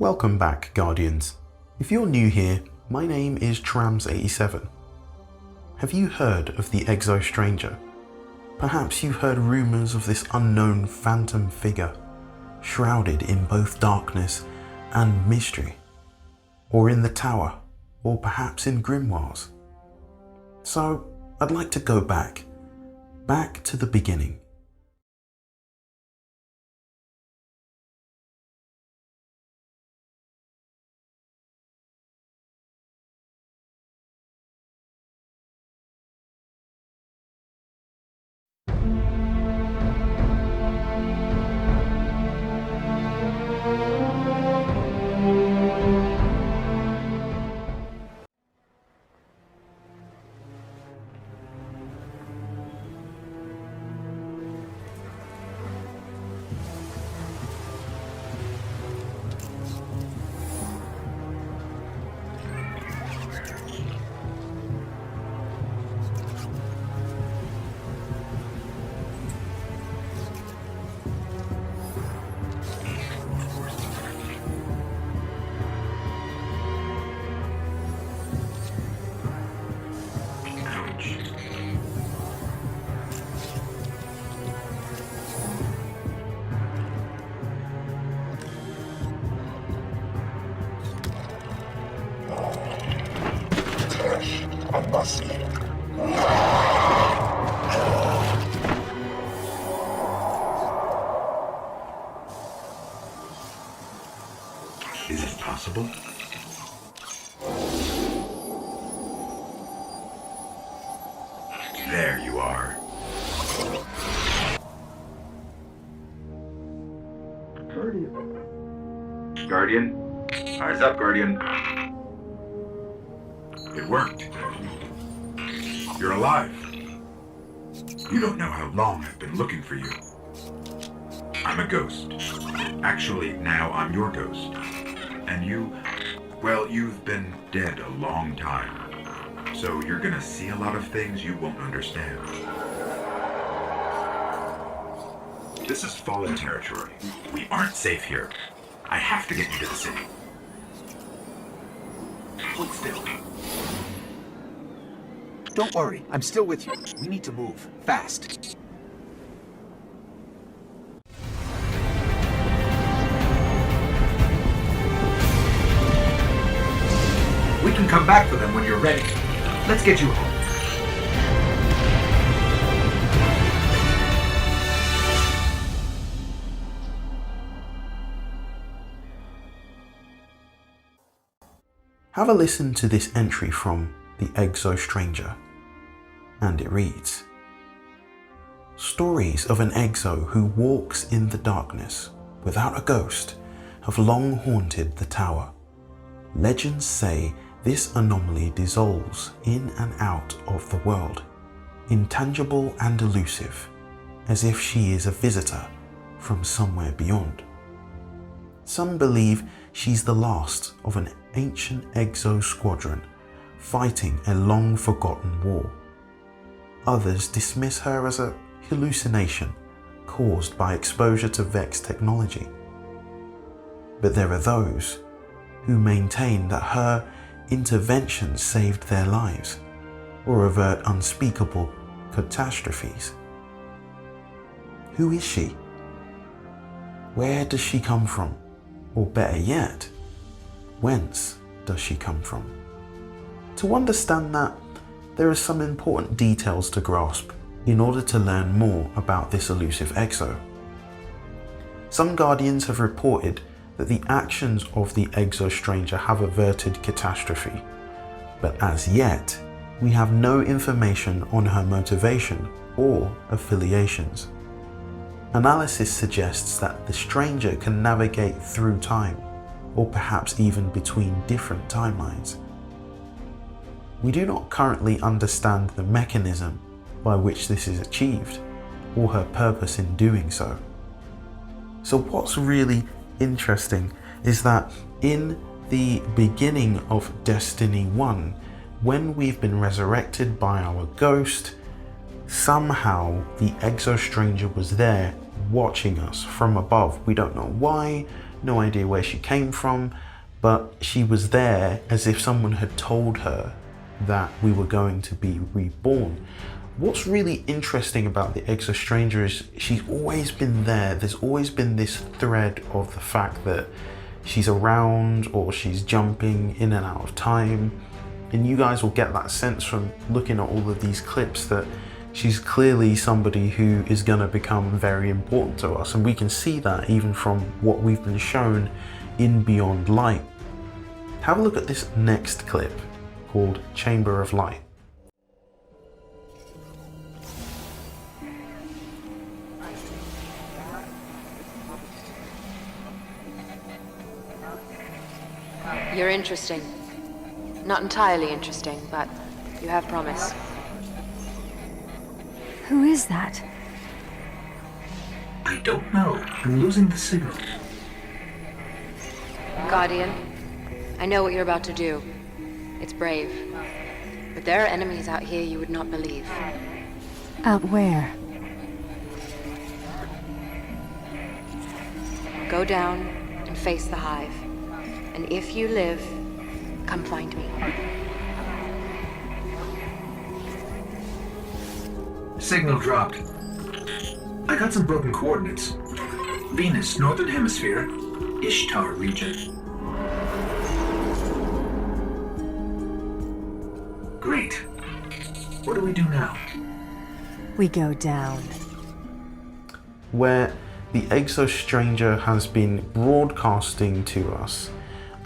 Welcome back, Guardians. If you're new here, my name is Trams87. Have you heard of the Exo Stranger? Perhaps you've heard rumours of this unknown phantom figure, shrouded in both darkness and mystery, or in the tower, or perhaps in grimoires. So, I'd like to go back to the beginning. Is it possible? There you are. Guardian? Eyes up, Guardian. It worked. You're alive. You don't know how long I've been looking for you. I'm a ghost. Actually, now I'm your ghost. And you, well, you've been dead a long time. So you're gonna see a lot of things you won't understand. This is fallen territory. We aren't safe here. I have to get you to the city. Hold still. Don't worry, I'm still with you. We need to move, fast. We can come back for them when you're ready. Let's get you home. Have a listen to this entry from the Exo Stranger, and it reads: Stories of an Exo who walks in the darkness without a ghost have long haunted the tower. Legends say this anomaly dissolves in and out of the world, intangible and elusive, as if she is a visitor from somewhere beyond. Some believe she's the last of an ancient Exo squadron fighting a long-forgotten war. Others dismiss her as a hallucination caused by exposure to Vex technology. But there are those who maintain that her intervention saved their lives or avert unspeakable catastrophes. Who is she? Where does she come from? Or better yet, whence does she come from? To understand that, there are some important details to grasp in order to learn more about this elusive Exo. Some Guardians have reported that the actions of the Exo Stranger have averted catastrophe, but as yet, we have no information on her motivation or affiliations. Analysis suggests that the Stranger can navigate through time, or perhaps even between different timelines. We do not currently understand the mechanism by which this is achieved, or her purpose in doing so. So what's really interesting is that in the beginning of Destiny 1, when we've been resurrected by our ghost, somehow the Exo Stranger was there watching us from above. We don't know why, no idea where she came from, but she was there as if someone had told her that we were going to be reborn. What's really interesting about the Exo Stranger is she's always been there. There's always been this thread of the fact that she's around or she's jumping in and out of time. And you guys will get that sense from looking at all of these clips that she's clearly somebody who is going to become very important to us. And we can see that even from what we've been shown in Beyond Light. Have a look at this next clip called Chamber of Light. You're interesting. Not entirely interesting, but you have promise. Who is that? I don't know. I'm losing the signal. Guardian, I know what you're about to do. It's brave. But there are enemies out here you would not believe. Out where? Go down and face the hive. And if you live, come find me. Signal dropped. I got some broken coordinates. Venus, Northern Hemisphere, Ishtar region. Great. What do we do now? We go down. Where the Exo Stranger has been broadcasting to us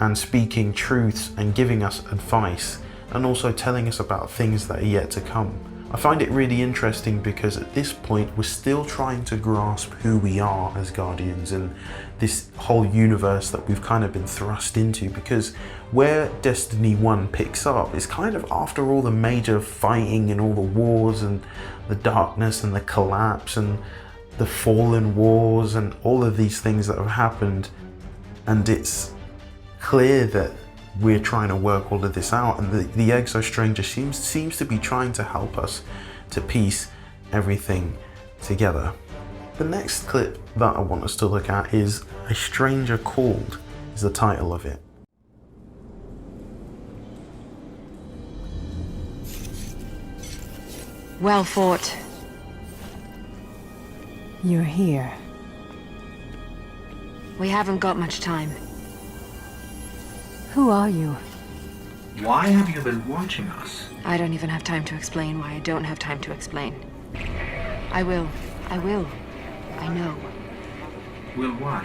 and speaking truths and giving us advice and also telling us about things that are yet to come. I find it really interesting because at this point we're still trying to grasp who we are as Guardians and this whole universe that we've kind of been thrust into, because where Destiny 1 picks up is kind of after all the major fighting and all the wars and the darkness and the collapse and the fallen wars and all of these things that have happened, and it's clear that we're trying to work all of this out, and the Exo Stranger seems to be trying to help us to piece everything together. The next clip that I want us to look at is A Stranger Called, is the title of it. Well fought. You're here. We haven't got much time. Who are you? Why have you been watching us? I don't even have time to explain why I don't have time to explain. I will. I know. Will what?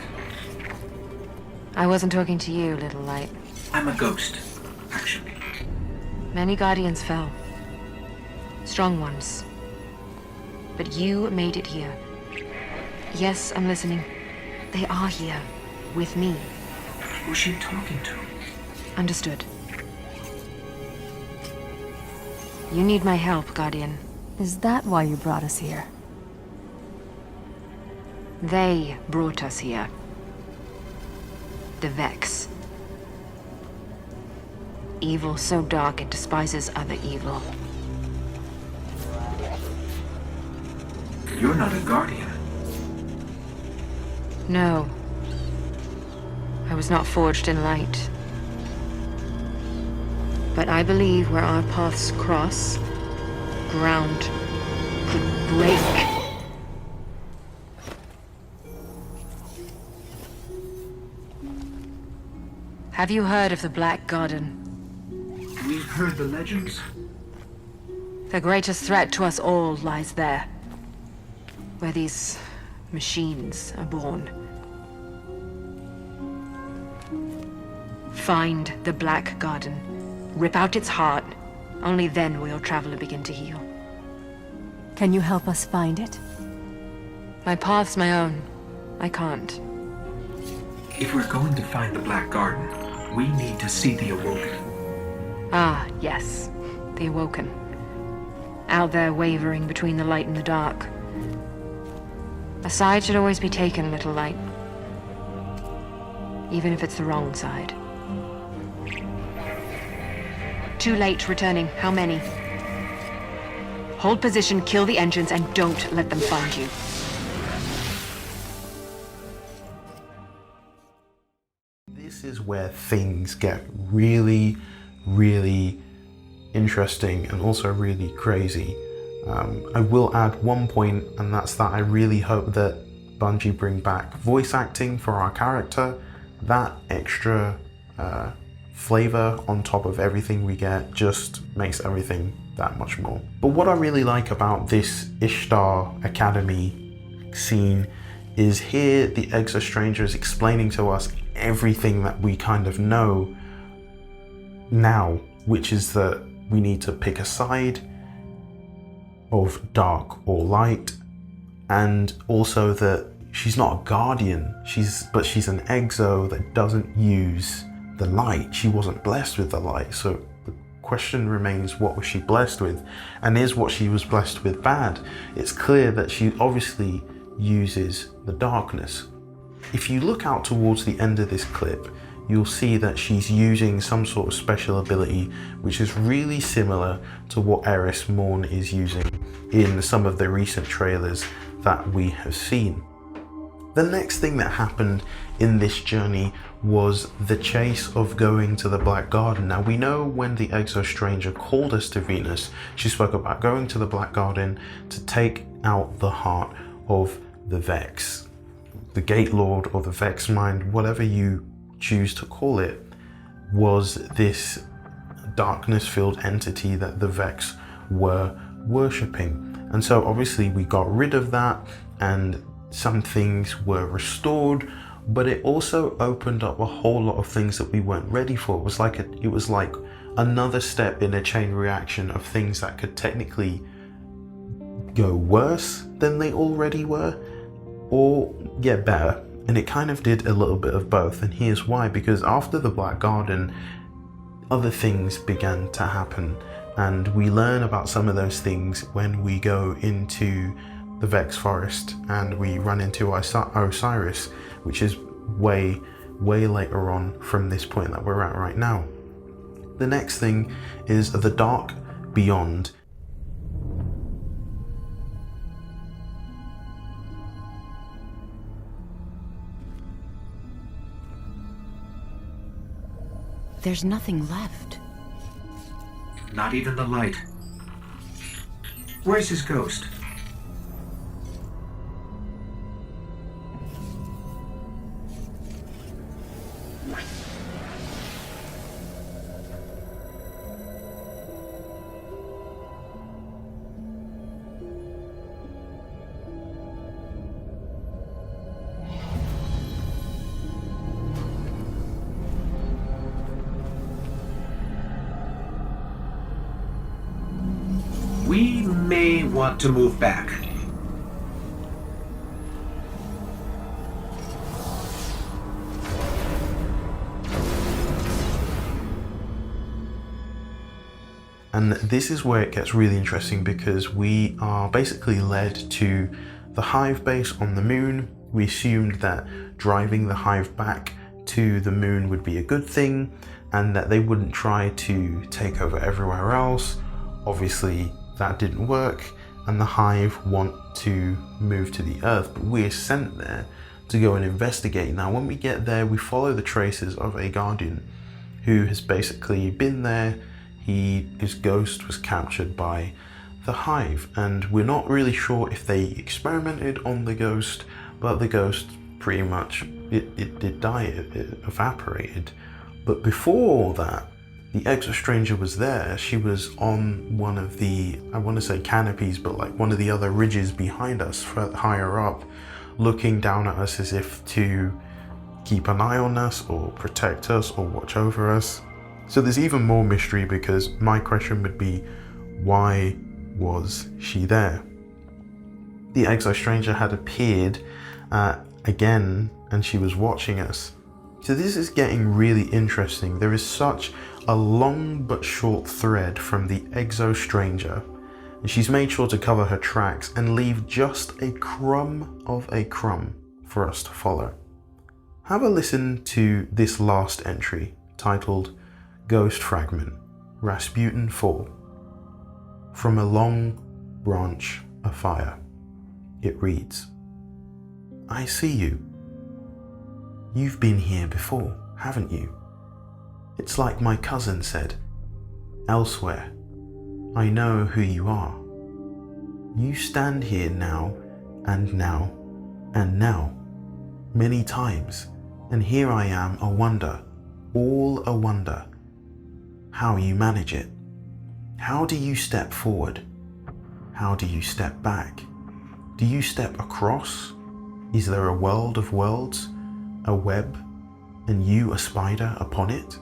I wasn't talking to you, little light. I'm a ghost, actually. Many Guardians fell. Strong ones. But you made it here. Yes, I'm listening. They are here. With me. Who's she talking to? Understood. You need my help, Guardian. Is that why you brought us here? They brought us here. The Vex. Evil so dark it despises other evil. You're not a Guardian. No. I was not forged in light. But I believe where our paths cross, ground could break. Have you heard of the Black Garden? We've heard the legends. The greatest threat to us all lies there. Where these machines are born. Find the Black Garden. Rip out its heart. Only then will your traveler begin to heal. Can you help us find it? My path's my own. I can't. If we're going to find the Black Garden, we need to see the Awoken. Ah, yes. The Awoken. Out there wavering between the light and the dark. A side should always be taken, little light. Even if it's the wrong side. Too late returning. How many? Hold position, kill the engines, and don't let them find you. where things get really, really interesting and also really crazy. I will add one point, and that's that I really hope that Bungie bring back voice acting for our character. That extra flavor on top of everything we get just makes everything that much more. But what I really like about this Ishtar Academy scene is here the Exo Stranger is explaining to us everything that we kind of know now, which is that we need to pick a side of dark or light, and also that she's not a guardian, but she's an exo that doesn't use the light. She wasn't blessed with the light, so the question remains, what was she blessed with, and is what she was blessed with bad? It's clear that she obviously uses the darkness. If you look out towards the end of this clip, you'll see that she's using some sort of special ability which is really similar to what Eris Morn is using in some of the recent trailers that we have seen. The next thing that happened in this journey was the chase of going to the Black Garden. Now we know when the Exo Stranger called us to Venus, she spoke about going to the Black Garden to take out the heart of the Vex. The Gate Lord or the Vex Mind, whatever you choose to call it, was this darkness-filled entity that the Vex were worshipping. And so obviously we got rid of that and some things were restored, but it also opened up a whole lot of things that we weren't ready for. It was like another step in a chain reaction of things that could technically go worse than they already were or get better. And it kind of did a little bit of both, and here's why. Because after the Black Garden, other things began to happen, and we learn about some of those things when we go into the Vex Forest and we run into Osiris, which is way later on from this point that we're at right now. The next thing is the Dark Beyond. There's nothing left. Not even the light. Where's his ghost? We may want to move back. And this is where it gets really interesting, because we are basically led to the Hive base on the moon. We assumed that driving the Hive back to the moon would be a good thing and that they wouldn't try to take over everywhere else. Obviously that didn't work, and the Hive want to move to the Earth, but we're sent there to go and investigate. Now when we get there, we follow the traces of a Guardian who has basically been there. His ghost was captured by the Hive, and we're not really sure if they experimented on the ghost, but the ghost pretty much, it did die, it evaporated. But before that, the Exo Stranger was there. She was on one of the, I want to say canopies, but like one of the other ridges behind us, higher up, looking down at us as if to keep an eye on us or protect us or watch over us. So there's even more mystery, because my question would be, why was she there? The Exo Stranger had appeared again, and she was watching us. So this is getting really interesting. There is such a long but short thread from the Exo Stranger, and she's made sure to cover her tracks and leave just a crumb of a crumb for us to follow. Have a listen to this last entry, titled Ghost Fragment, Rasputin Fall. From a long branch of fire. It reads, I see you. You've been here before, haven't you? It's like my cousin said, elsewhere, I know who you are. You stand here now, and now, and now, many times, and here I am a wonder, all a wonder. How you manage it. How do you step forward? How do you step back? Do you step across? Is there a world of worlds, a web, and you a spider upon it?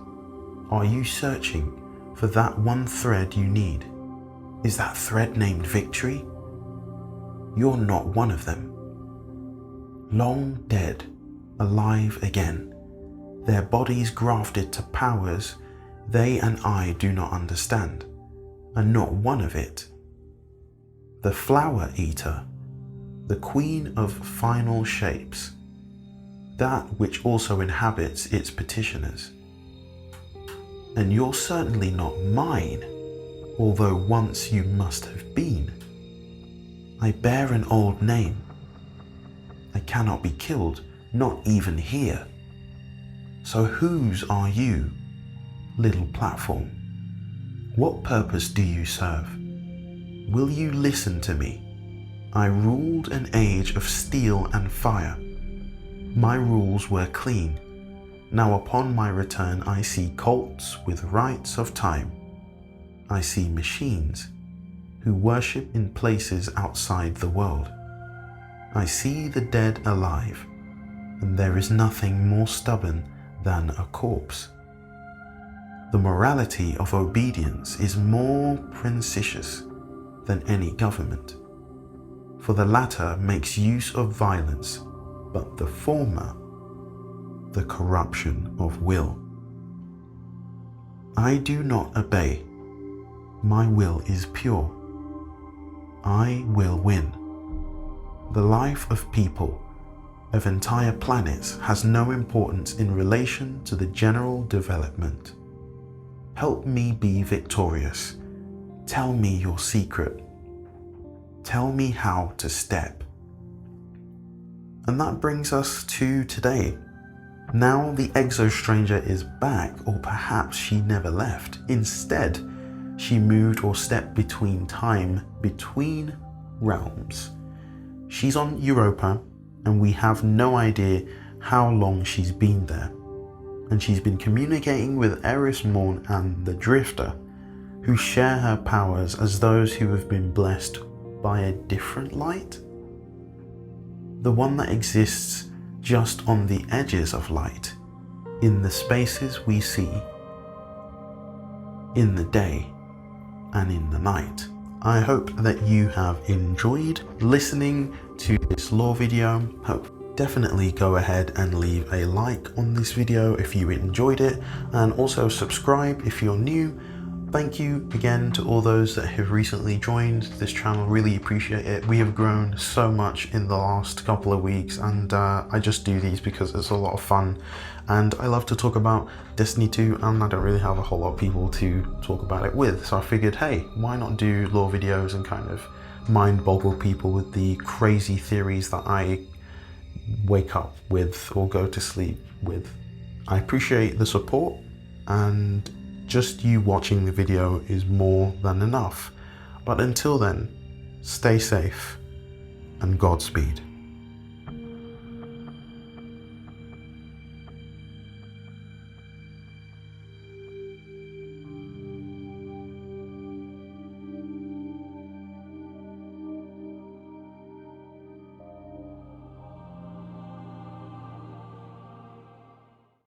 Are you searching for that one thread you need? Is that thread named victory? You're not one of them. Long dead, alive again, their bodies grafted to powers they and I do not understand, and not one of it. The flower eater, the queen of final shapes, that which also inhabits its petitioners. And you're certainly not mine, although once you must have been. I bear an old name. I cannot be killed, not even here. So whose are you, little platform? What purpose do you serve? Will you listen to me? I ruled an age of steel and fire. My rules were clean. Now upon my return I see cults with rites of time. I see machines who worship in places outside the world. I see the dead alive, and there is nothing more stubborn than a corpse. The morality of obedience is more pernicious than any government, for the latter makes use of violence, but the former, the corruption of will. I do not obey. My will is pure. I will win. The life of people, of entire planets, has no importance in relation to the general development. Help me be victorious. Tell me your secret. Tell me how to step. And that brings us to today. Now the Exo Stranger is back, or perhaps she never left. Instead, she moved or stepped between time, between realms. She's on Europa, and we have no idea how long she's been there. And she's been communicating with Eris Morn and the Drifter, who share her powers as those who have been blessed by a different light. The one that exists just on the edges of light, in the spaces we see, in the day and in the night. I hope that you have enjoyed listening to this lore video. Definitely go ahead and leave a like on this video if you enjoyed it, and also subscribe if you're new. Thank you again to all those that have recently joined this channel, really appreciate it. We have grown so much in the last couple of weeks, and I just do these because it's a lot of fun, and I love to talk about Destiny 2, and I don't really have a whole lot of people to talk about it with, so I figured, hey, why not do lore videos and kind of mind boggle people with the crazy theories that I wake up with or go to sleep with. I appreciate the support, and just you watching the video is more than enough. But until then, stay safe and Godspeed.